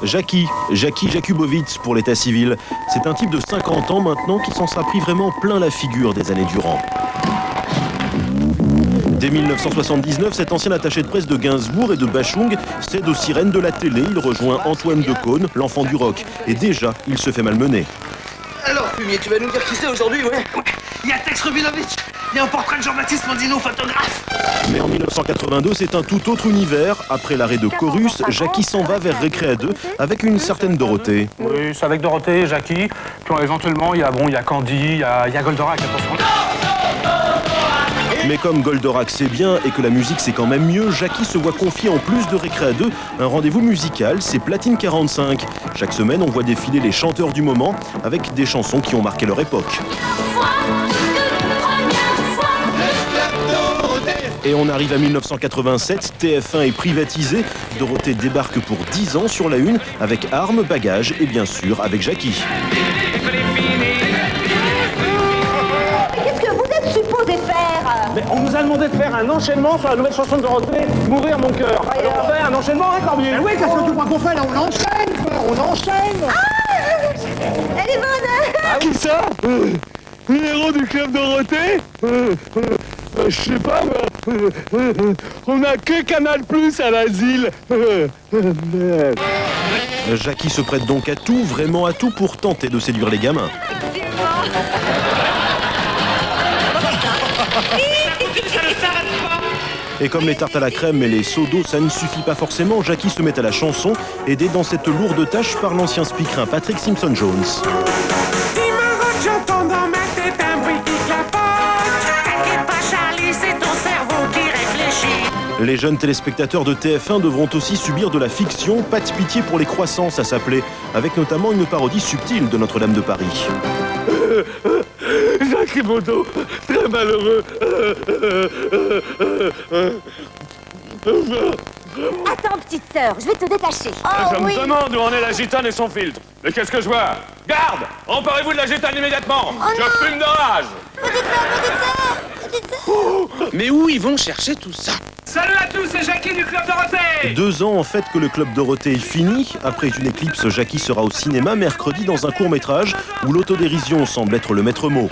Jackie Jakubowicz pour l'état civil. C'est un type de 50 ans maintenant qui s'en sera pris vraiment plein la figure des années durant. Dès 1979, cet ancien attaché de presse de Gainsbourg et de Bachung cède aux sirènes de la télé. Il rejoint Antoine Decaune, l'enfant du rock. Et déjà, il se fait malmener. Alors, Fumier, tu vas nous dire qui c'est aujourd'hui, ouais? Il y a Tex Rubinovitch, il y a un portrait de Jean-Baptiste Mondino, photographe. Mais en 1982, c'est un tout autre univers. Après l'arrêt de Chorus, Jackie s'en va vers Récréa 2 avec une certaine Dorothée. Oui, c'est avec Dorothée et Jackie. Puis éventuellement, il y a Candy, il y a Goldorak, attention. Mais comme Goldorak c'est bien et que la musique c'est quand même mieux, Jackie se voit confier en plus de Récréa 2 un rendez-vous musical, c'est Platine 45. Chaque semaine, on voit défiler les chanteurs du moment avec des chansons qui ont marqué leur époque. Et on arrive à 1987, TF1 est privatisé, Dorothée débarque pour 10 ans sur la une avec armes, bagages et bien sûr avec Jackie. Mais on nous a demandé de faire un enchaînement sur la nouvelle chanson de Dorothée, Mourir mon cœur. Alors on fait un enchaînement, hein, Corbier? Oui, qu'est-ce que tu crois qu'on fait là? On enchaîne, on enchaîne. Elle est bonne. Ah oui, ça le héros du club Dorothée je sais pas, on a que Canal Plus à l'asile. Jackie se prête donc à tout, vraiment à tout, pour tenter de séduire les gamins. Et comme les tartes à la crème et les seaux d'eau, ça ne suffit pas forcément, Jackie se met à la chanson, aidé dans cette lourde tâche par l'ancien speakerin Patrick Simpson-Jones. Les jeunes téléspectateurs de TF1 devront aussi subir de la fiction. Pas de pitié pour les croissants, ça s'appelait, avec notamment une parodie subtile de Notre-Dame de Paris. Jacques Rimondo, très malheureux. Attends, petite sœur, je vais te détacher. Je me demande où en est la gitane et son filtre. Mais qu'est-ce que je vois? Garde! Emparez-vous de la gitane immédiatement! Je fume de rage! Petite sœur. Mais où ils vont chercher tout ça? Salut à tous, c'est Jackie du Club Dorothée. 2 ans en fait que le club Dorothée est fini. Après une éclipse, Jackie sera au cinéma mercredi dans un court-métrage où l'autodérision semble être le maître mot.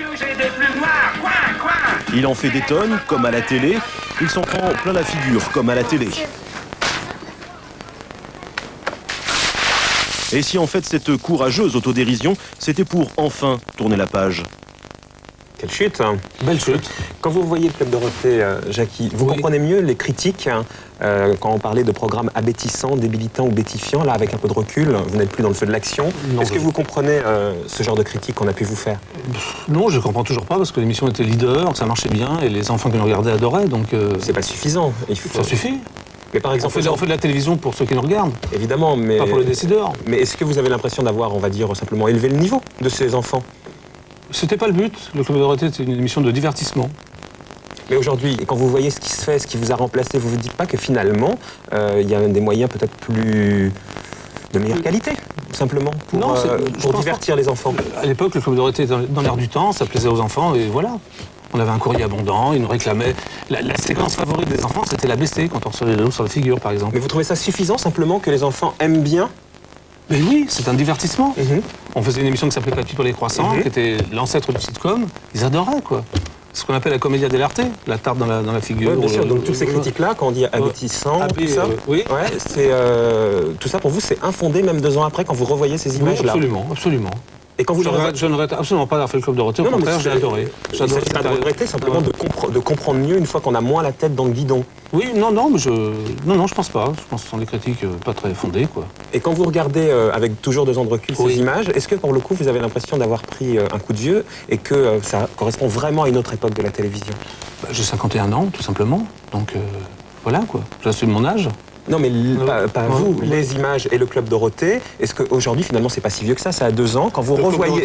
Il en fait des tonnes, comme à la télé. Il s'en prend plein la figure, comme à la télé. Et si en fait cette courageuse autodérision, c'était pour enfin tourner la page? Quelle chute, hein. Belle chute. Quand vous voyez le Club Dorothée, Jackie, vous comprenez mieux les critiques quand on parlait de programmes abétissants, débilitants ou bétifiants, là avec un peu de recul, vous n'êtes plus dans le feu de l'action. Est-ce que vous comprenez ce genre de critiques qu'on a pu vous faire? Non, je comprends toujours pas parce que l'émission était leader, que ça marchait bien et les enfants qui nous regardaient adoraient, donc... C'est pas suffisant. Ça suffit. Mais par exemple, on fait de la télévision pour ceux qui nous regardent. Évidemment, mais... Pas pour les décideurs. Mais est-ce que vous avez l'impression d'avoir, on va dire, simplement élevé le niveau de ces enfants? C'était pas le but. Le Club Dorothée, c'est une émission de divertissement. Mais aujourd'hui, quand vous voyez ce qui se fait, ce qui vous a remplacé, vous vous dites pas que finalement, il y a des moyens peut-être plus de meilleure qualité, simplement, pour divertir les enfants? À l'époque, le Club Dorothée était dans l'air du temps, ça plaisait aux enfants, et voilà. On avait un courrier abondant, ils nous réclamaient... La séquence favorite des enfants, c'était la BC, quand on recevait les dos sur la figure, par exemple. Mais vous trouvez ça suffisant, simplement, que les enfants aiment bien? Mais oui, c'est un divertissement. On faisait une émission qui s'appelait Papy pour les croissants, qui était l'ancêtre du sitcom. Ils adoraient, quoi. Ce qu'on appelle la commedia dell'arte, la tarte dans la figure. Oui, bien sûr. Donc toutes ces critiques-là, quand on dit abétissant, tout ça, oui. Ouais, c'est tout ça pour vous, c'est infondé, même 2 ans après, quand vous revoyez ces images-là. Absolument, absolument. Et quand vous je ne regrette absolument pas d'avoir fait le Club Dorothée, au contraire, j'ai adoré. Il ne s'agit pas de regretter, simplement de comprendre mieux une fois qu'on a moins la tête dans le guidon. Oui, non, mais je pense pas. Je pense que ce sont des critiques pas très fondées, quoi. Et quand vous regardez avec toujours 2 ans de recul ces images, est-ce que pour le coup vous avez l'impression d'avoir pris un coup de vieux et que ça correspond vraiment à une autre époque de la télévision? J'ai 51 ans, tout simplement. Donc voilà, quoi. J'assume mon âge. Non, mais pas vous, les images et le Club Dorothée. Est-ce qu'aujourd'hui, finalement, c'est pas si vieux que ça? Ça a 2 ans. Quand vous revoyez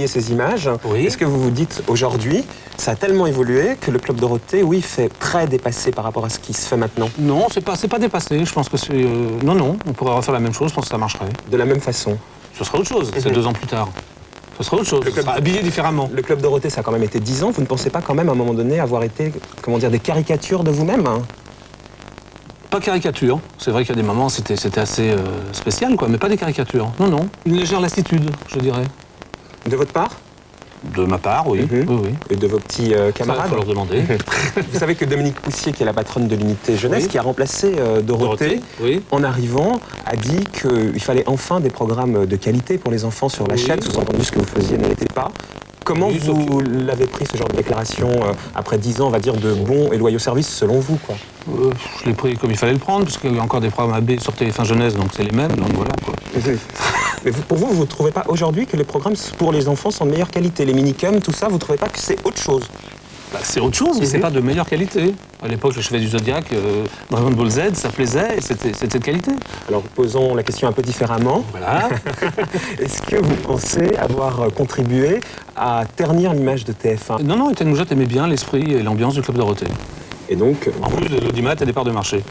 ces images, est-ce que vous vous dites, aujourd'hui, ça a tellement évolué que le Club Dorothée, oui, fait très dépassé par rapport à ce qui se fait maintenant? Non, c'est pas dépassé. Je pense que c'est... Non, on pourrait refaire la même chose. Je pense que ça marcherait. De la même façon? Ce serait autre chose. C'est 2 ans plus tard. Ce serait autre chose. Ce sera habillé différemment. Le Club Dorothée, ça a quand même été 10 ans. Vous ne pensez pas quand même, à un moment donné, avoir été, comment dire, des caricatures de vous-même, hein? pas caricature. C'est vrai qu'il y a des moments, c'était assez spécial, quoi, mais pas des caricatures. Non, non. Une légère lassitude, je dirais. De votre part? De ma part, oui. Oui, oui. Et de vos petits camarades? Il faut leur demander. Vous savez que Dominique Poussier, qui est la patronne de l'unité jeunesse, qui a remplacé Dorothée, en arrivant, a dit qu'il fallait enfin des programmes de qualité pour les enfants sur la chaîne. Sous-entendu, ce que vous faisiez n'était pas. Comment vous l'avez pris, ce genre de déclaration, après 10 ans, on va dire, de bons et loyaux services, selon vous, quoi? Je l'ai pris comme il fallait le prendre, parce qu'il y a encore des programmes AB sur TF1 Jeunesse, donc c'est les mêmes, donc voilà, quoi. Mais pour vous, vous ne trouvez pas aujourd'hui que les programmes pour les enfants sont de meilleure qualité? Les minicums, tout ça, vous ne trouvez pas que c'est autre chose? Bah, c'est autre chose, mais c'est pas de meilleure qualité. À l'époque, le Chevalier du Zodiac, Dragon Ball Z, ça plaisait et c'était de qualité. Alors, posons la question un peu différemment. Voilà. Est-ce que vous pensez avoir contribué à ternir l'image de TF1? Non, non, Étienne Moujat aimait bien l'esprit et l'ambiance du Club Dorothée. Et donc... En plus de l'audimat et des parts de marché.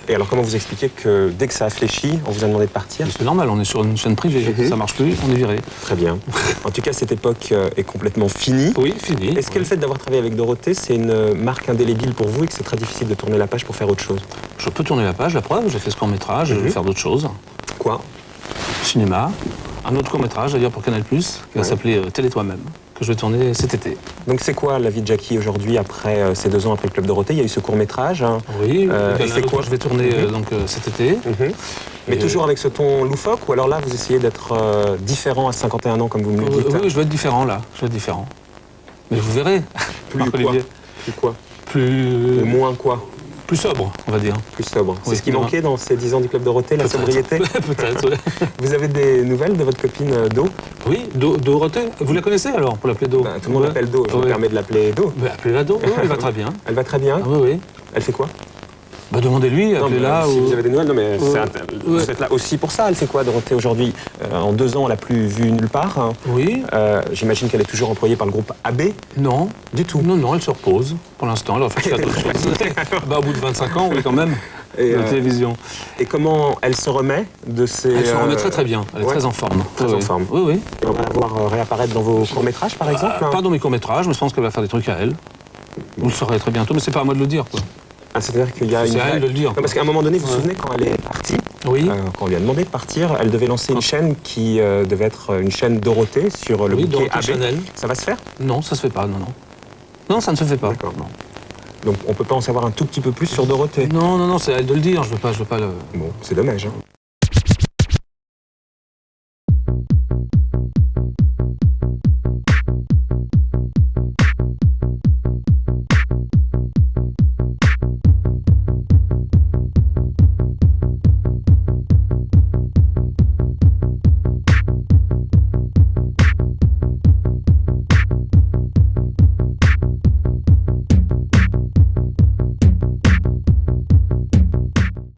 Et alors, comment vous expliquez que dès que ça a fléchi, on vous a demandé de partir? C'est normal, on est sur une chaîne privée. Ça marche plus, on est viré. Très bien. En tout cas, cette époque est complètement finie. Oui, finie. Est-ce que le fait d'avoir travaillé avec Dorothée, c'est une marque indélébile pour vous et que c'est très difficile de tourner la page pour faire autre chose? Je peux tourner la page, la preuve, j'ai fait ce court-métrage, je vais faire d'autres choses. Quoi? Cinéma. Un autre court-métrage, d'ailleurs, pour Canal+, qui va s'appeler Télé toi-même, que je vais tourner cet été. Donc c'est quoi la vie de Jackie aujourd'hui, après ces 2 ans après le Club Dorothée? Il y a eu ce court-métrage. Hein. Oui, c'est quoi je vais tourner donc, cet été. Mais toujours avec ce ton loufoque, ou alors là, vous essayez d'être différent à 51 ans, comme vous me le dites? Oui, je vais être différent, là. Je vais être différent. Mais vous verrez. Plus quoi? Plus quoi? Plus... moins quoi? Plus sobre, on va dire. Plus sobre. C'est ce qui manquait dans ces 10 ans du Club Dorothée, la sobriété? Peut-être, oui. Vous avez des nouvelles de votre copine Do? Oui, Dorothée. Vous la connaissez alors, pour l'appeler Do? Tout le monde l'appelle Do, je me permets de l'appeler Do. Appelez-la Do, elle va très bien. Elle va très bien? Oui, oui. Elle fait quoi? Bah demandez-lui, appelez-la. Si vous avez des nouvelles, non mais vous êtes là aussi pour ça. Elle fait quoi, Dorothée, aujourd'hui? En 2 ans, on l'a plus vue nulle part. Hein. Oui. J'imagine qu'elle est toujours employée par le groupe AB? Non. Du tout? Non, non, elle se repose. Pour l'instant, elle va faire d'autres choses. Bah, au bout de 25 ans, oui, quand même, de télévision. Et comment elle se remet de ces... Elle se remet très très bien. Elle est très en forme. Très en forme. Oui, oui. Et on va la voir réapparaître dans vos courts-métrages, par exemple? Pas dans mes courts-métrages, mais je pense qu'elle va faire des trucs à elle. Vous le saurez très bientôt, mais c'est pas à moi de le dire, quoi. C'est-à-dire qu'il y a C'est à elle de le dire. Non, parce qu'à un moment donné, vous vous souvenez, quand elle est partie, quand on lui a demandé de partir, elle devait lancer une chaîne qui devait être une chaîne Dorothée sur le bouquet AB. Chanel. Ça va se faire? Non, ça se fait pas, non, non. Non, ça ne se fait pas. D'accord. Donc on peut pas en savoir un tout petit peu plus sur Dorothée? Non, non, non, c'est à elle de le dire, je veux pas le... Bon, c'est dommage, hein.